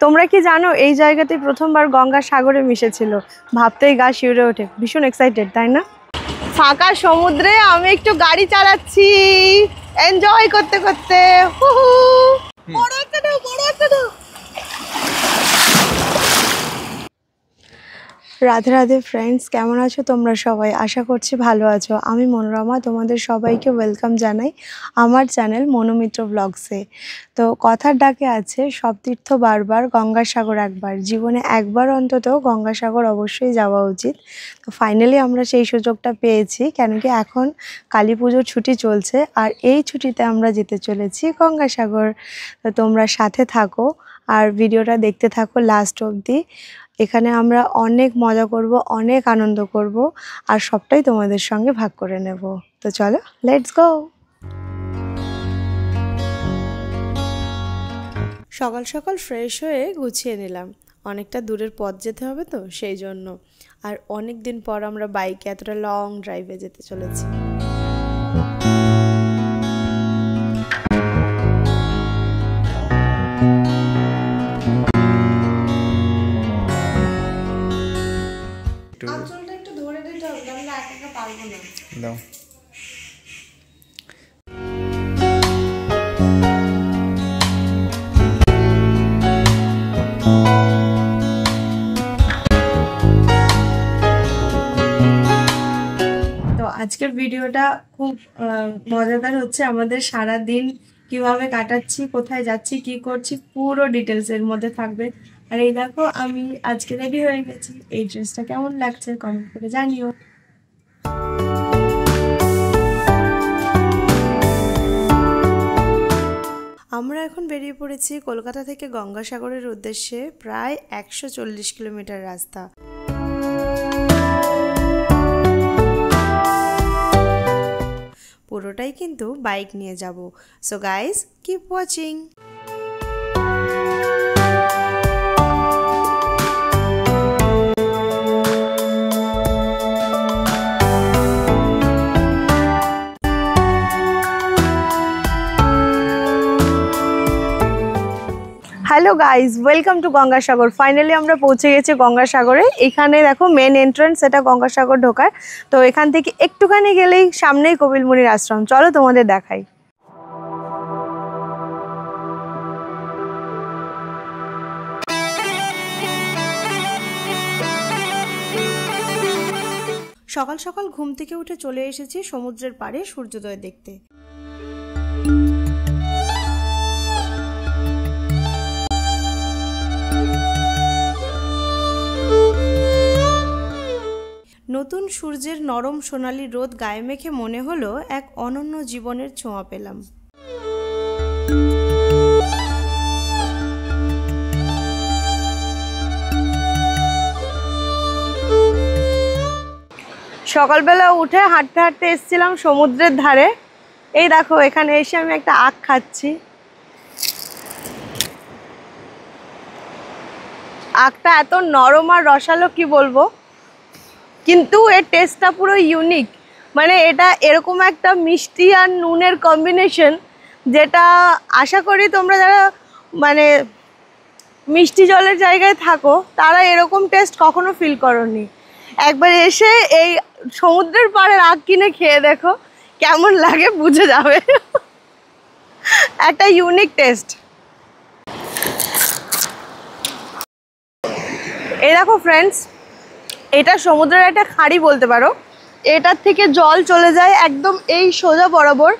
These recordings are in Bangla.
তোমরা কি জানো এই জায়গাতে প্রথমবার গঙ্গা সাগরে মিশেছিল? ভাবতেই গা শিউরে ওঠে। ভীষণ এক্সাইটেড, তাই না? ফাঁকা সমুদ্রে আমি একটু গাড়ি চালাচ্ছি এনজয় করতে করতে। বড় একটা দাও, বড় একটা দাও। রাধে রাধে ফ্রেন্ডস, কেমন আছো তোমরা সবাই? আশা করছি ভালো আছো। আমি মনোরমা, তোমাদের সবাইকে ওয়েলকাম জানাই আমার চ্যানেল মনোমিত্র ব্লগসে। তো কথার ডাকে আছে সব তীর্থ বারবার, গঙ্গাসাগর একবার। জীবনে একবার অন্তত গঙ্গাসাগর অবশ্যই যাওয়া উচিত। তো ফাইনালি আমরা সেই সুযোগটা পেয়েছি, কেন কি এখন কালী পুজোর ছুটি চলছে আর এই ছুটিতে আমরা যেতে চলেছি গঙ্গাসাগর। তো তোমরা সাথে থাকো আর ভিডিওটা দেখতে থাকো লাস্ট অবধি। এখানে আমরা অনেক মজা করব, অনেক আনন্দ করব আর সবটাই তোমাদের সঙ্গে ভাগ করে নেব। তো চলো, লেটস গো। সকাল সকাল ফ্রেশ হয়ে গুছিয়ে নিলাম, অনেকটা দূরের পথ যেতে হবে তো সেই জন্য। আর অনেক দিন পর আমরা বাইকে এতটা লং ড্রাইভে যেতে চলেছি। আঁচলটা একটু ধরে দিতে হবে, তাহলে একা একা পারবো না। দাও। তো আজকের ভিডিওটা খুব মজাদার হচ্ছে। আমাদের সারা দিন কিভাবে কাটাচ্ছি, কোথায় যাচ্ছি, কি করছি, পুরো ডিটেলস এর মধ্যে থাকবে। আর এই দেখো আমি আজকে রেডি হয়ে গেছি। এই ড্রেসটা কেমন লাগছে কমেন্ট করে জানিও। আমরা এখন বেরিয়ে পড়েছি কলকাতা থেকে গঙ্গাসাগরের উদ্দেশ্যে। প্রায় 140 কিলোমিটার রাস্তা। পুরোটাই কিন্তু বাইক নিয়ে যাব। So guys, keep watching. Hello guys, welcome to Gangasagar. Finally আমরা পৌঁছে গেছি গঙ্গাসাগরে। এখানে দেখো মেন এন্ট্রান্স, এটা গঙ্গাসাগর ঢোকার। তো এখান থেকে একটুখানি গেলেই সামনেই কপিলমুনির আশ্রম। চলো তোমাদের দেখাই। সকাল সকাল ঘুম থেকে উঠে চলে এসেছি সমুদ্রের পাড়ে সূর্যোদয় দেখতে। নতুন সূর্যের নরম সোনালি রোদ গায়ে মেখে মনে হলো এক অনন্য জীবনের ছোঁয়া পেলাম। সকালবেলা উঠে হাঁটতে হাঁটতে এসেছিলাম সমুদ্রের ধারে। এই দেখো এখানে এসে আমি একটা আখ খাচ্ছি। আখটা এত নরম আর রসালো কি বলবো, কিন্তু এর টেস্টটা পুরো ইউনিক। মানে এটা এরকম একটা মিষ্টি আর নুনের কম্বিনেশন, যেটা আশা করি তোমরা যারা মানে মিষ্টি জলের জায়গায় থাকো তারা এরকম টেস্ট কখনো ফিল করোনি। একবার এসে এই সমুদ্রের পাড়ের আখ কিনে খেয়ে দেখো, কেমন লাগে বুঝে যাবে। একটা ইউনিক টেস্ট। এই দেখো ফ্রেন্ডস, এটা সমুদ্রের একটা খাঁড়ি বলতে পারো। এটার থেকে জল চলে যায় একদম এই সোজা বরাবর।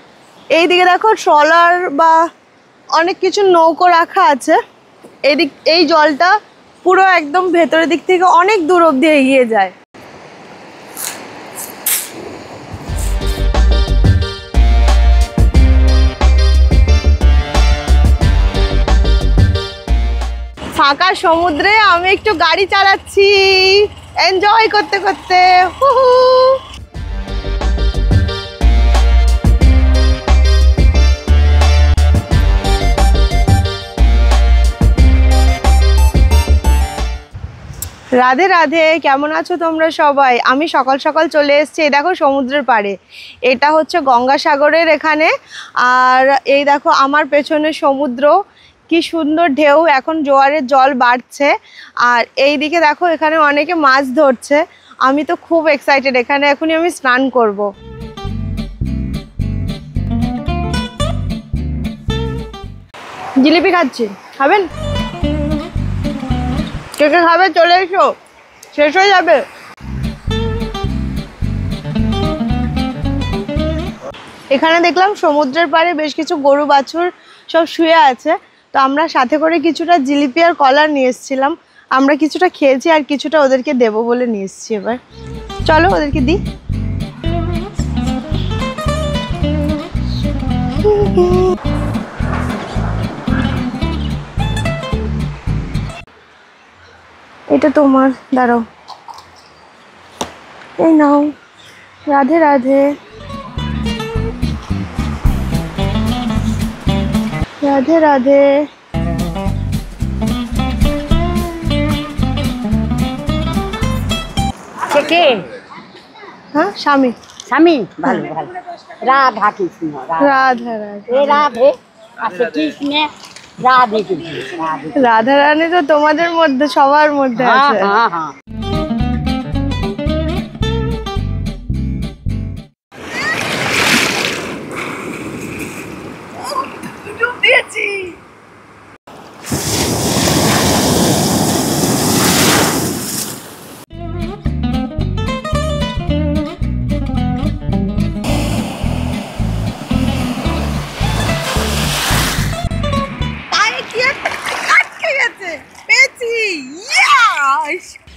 এই দিকে দেখো ট্রলার বা অনেক কিছু নৌকো রাখা আছে। এদিক এই জলটা পুরো একদম ভেতরের দিক থেকে অনেক দূর অবধি এগিয়ে যায়। ফাঁকা সমুদ্রে আমি একটু গাড়ি চালাচ্ছি এনজয় করতে করতে। রাধে রাধে, কেমন আছো তোমরা সবাই? আমি সকাল সকাল চলে এসেছি এই দেখো সমুদ্রের পাড়ে। এটা হচ্ছে গঙ্গাসাগরের এখানে। আর এই দেখো আমার পেছনে সমুদ্র। কি সুন্দর ঢেউ, এখন জোয়ারের জল বাড়ছে। আর এই দিকে দেখো এখানে অনেকে মাছ ধরছে। আমি তো খুব এক্সাইটেড, এখানে এখনই আমি স্নান করব। জিলিপি খাচ্ছি, খাবেন? কে কে খাবে চলে এসো, শেষ হয়ে যাবে। এখানে দেখলাম সমুদ্রের পাড়ে বেশ কিছু গরু বাছুর সব শুয়ে আছে। তো আমরা সাথে করে কিছুটা জিলিপি আর কলা নিয়ে এসেছিলাম। আমরা কিছুটা খেয়েছি আর কিছুটা ওদেরকে দেবো বলে নিয়ে এসেছি। এবার চলো ওদেরকে দিই। এটা তোমার, দাঁড়াও, এই নাও। রাধে রাধে। রাধে রাধে। কে? হ্যাঁ, স্বামী। স্বামী? ভালো ভালো। রাধা কৃষ্ণ। রাধা রাধে। এ রাধে আছে কৃষ্ণে, রাধে কৃষ্ণ। রাধা রানী তো তোমাদের মধ্যে, সবার মধ্যে আছে। হ্যাঁ হ্যাঁ।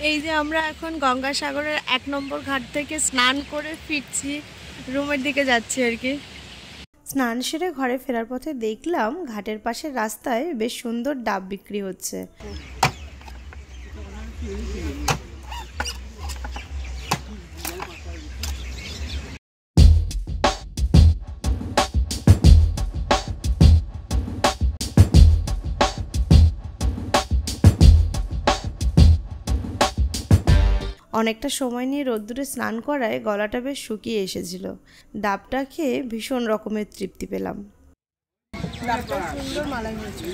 এই যে আমরা এখন গঙ্গাসাগরের 1 নম্বর ঘাট থেকে স্নান করে ফিরছি, রুমের দিকে যাচ্ছি আর কি। স্নান সেরে ঘরে ফেরার পথে দেখলাম ঘাটের পাশের রাস্তায় বেশ সুন্দর ডাব বিক্রি হচ্ছে। অনেকটা সময় নিয়ে রোদ্দুরে স্নান করায় গলাটা বেশ শুকিয়ে এসেছিল। ডাবটা খেয়ে ভীষণ রকমের তৃপ্তি পেলাম। ডাবটা সুন্দর মালাই হয়েছে।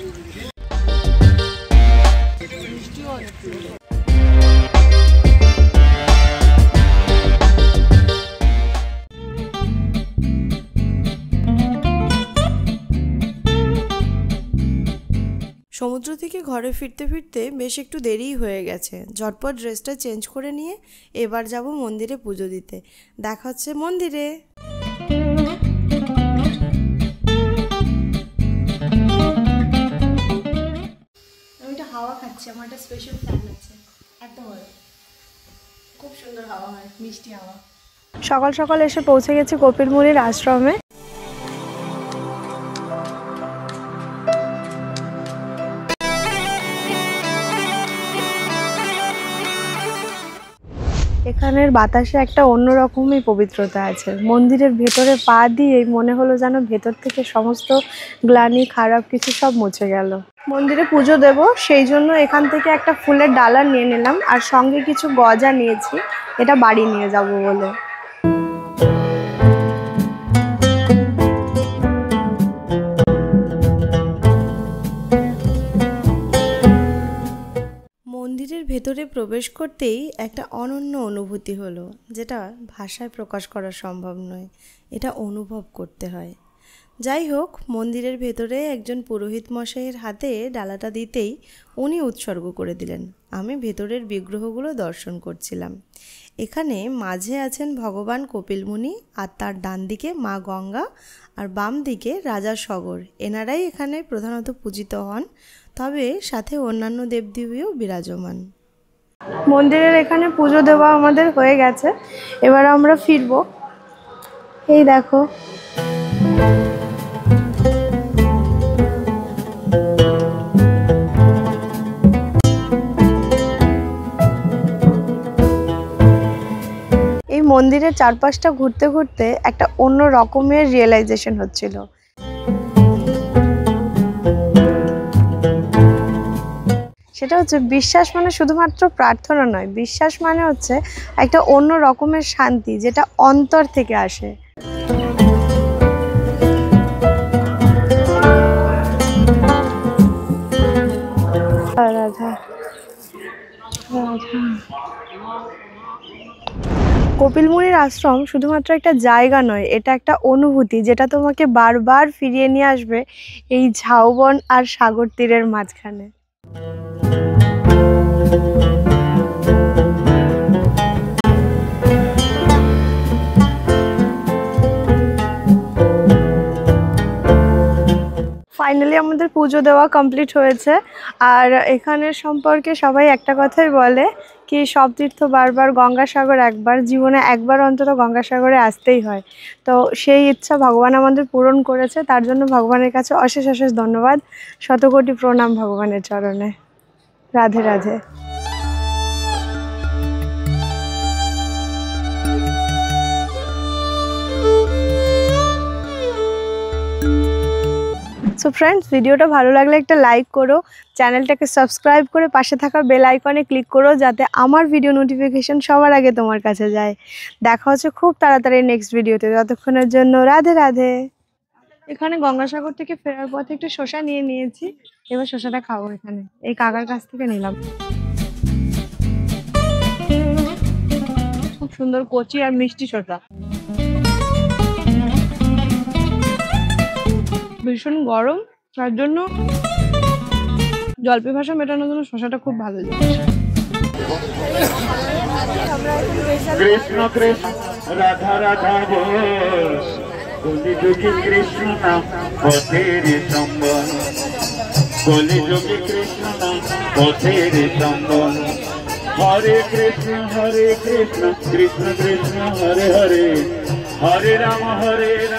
সমুদ্র থেকে ঘরে ফিরতে ফিরতে বেশ একটু দেরিই হয়ে গেছে। ঝটপট ড্রেসটা চেঞ্জ করে নিয়ে এবার যাব মন্দিরে পুজো দিতে। দেখা হচ্ছে মন্দিরে। আমি একটা হাওয়া খাচ্ছি, আমার একটা স্পেশাল ফ্যান আছে, একদম খুব সুন্দর হাওয়া হয়, মিষ্টি হাওয়া। সকাল সকাল এসে পৌঁছে গেছি কপিল মুনির আশ্রমে। এখানের বাতাসে একটা অন্যরকমই পবিত্রতা আছে। মন্দিরের ভেতরে পা দিয়ে মনে হলো যেন ভেতর থেকে সমস্ত গ্লানি, খারাপ কিছু সব মুছে গেল। মন্দিরে পুজো দেব, সেই জন্য এখান থেকে একটা ফুলের ডালা নিয়ে নিলাম আর সঙ্গে কিছু গজা নিয়েছি, এটা বাড়ি নিয়ে যাব বলে। মন্দিরের ভেতরে প্রবেশ করতেই একটা অনন্য অনুভূতি হলো, যেটা ভাষায় প্রকাশ করা সম্ভব নয়, এটা অনুভব করতে হয়। যাই হোক, মন্দিরের ভেতরে একজন পুরোহিত মশাইয়ের হাতে ডালাটা দিতেই উনি উৎসর্গ করে দিলেন। আমি ভেতরের বিগ্রহগুলো দর্শন করছিলাম। এখানে মাঝে আছেন ভগবান কপিল মুনি, আর তার ডান দিকে মা গঙ্গা, আর বাম দিকে রাজা সগর। এনারাই এখানে প্রধানত পূজিত হন, তবে সাথে অন্যান্য দেবদেবীও বিরাজমান। মন্দিরের এখানে পুজো দেওয়া আমাদের হয়ে গেছে, এবার আমরা ফিরবো। এই দেখো, এই মন্দিরের চারপাশটা ঘুরতে ঘুরতে একটা অন্য রকমের রিয়েলাইজেশন হচ্ছিল। সেটা হচ্ছে বিশ্বাস মানে শুধুমাত্র প্রার্থনা নয়, বিশ্বাস মানে হচ্ছে একটা অন্য রকমের শান্তি, যেটা অন্তর থেকে আসে। রাধা রাধা। কপিল মুনির আশ্রম শুধুমাত্র একটা জায়গা নয়, এটা একটা অনুভূতি যেটা তোমাকে বারবার ফিরিয়ে নিয়ে আসবে এই ঝাউবন আর সাগর তীরের মাঝখানে। ফাইনালি আমাদের পুজো দেওয়া কমপ্লিট হয়েছে। আর এখানের সম্পর্কে সবাই একটা কথাই বলে কি সব তীর্থ বারবার, গঙ্গাসাগর একবার, জীবনে একবার অন্তত গঙ্গাসাগরে আসতেই হয়। তো সেই ইচ্ছা ভগবান আমাদের পূরণ করেছে, তার জন্য ভগবানের কাছে অশেষ অশেষ ধন্যবাদ, শতকোটি প্রণাম ভগবানের চরণে। রাধে রাধে। সো ফ্রেন্ডস, ভিডিওটা ভালো লাগলে একটা লাইক করো, চ্যানেলটাকে সাবস্ক্রাইব করে পাশে থাকা বেল আইকনে ক্লিক করো যাতে আমার ভিডিও নোটিফিকেশন সবার আগে তোমার কাছে যায়। দেখা হচ্ছে খুব তাড়াতাড়ি নেক্সট ভিডিওতে, ততক্ষণের জন্য রাধে রাধে। এখানে গঙ্গাসাগর থেকে ফেরার পথে একটু শসা নিয়ে নিয়েছি, এবার শসাটা খাবো। এখানে এই কাকার কাছ থেকে নিলাম, খুব সুন্দর কচি আর মিষ্টি শসা। ভীষণ গরম, তার জন্য জল পিপাসা মেটানোর জন্য শসাটা খুব ভালো জিনিস। কৃষ্ণ কৃষ্ণ রাধা রাধা বোস, কলিযুগে কৃষ্ণ নাম পথের সম্বল, কলিযুগে কৃষ্ণ নাম পথের সম্বল। হরে কৃষ্ণ কৃষ্ণ কৃষ্ণ কৃষ্ণ হরে হরে, হরে রাম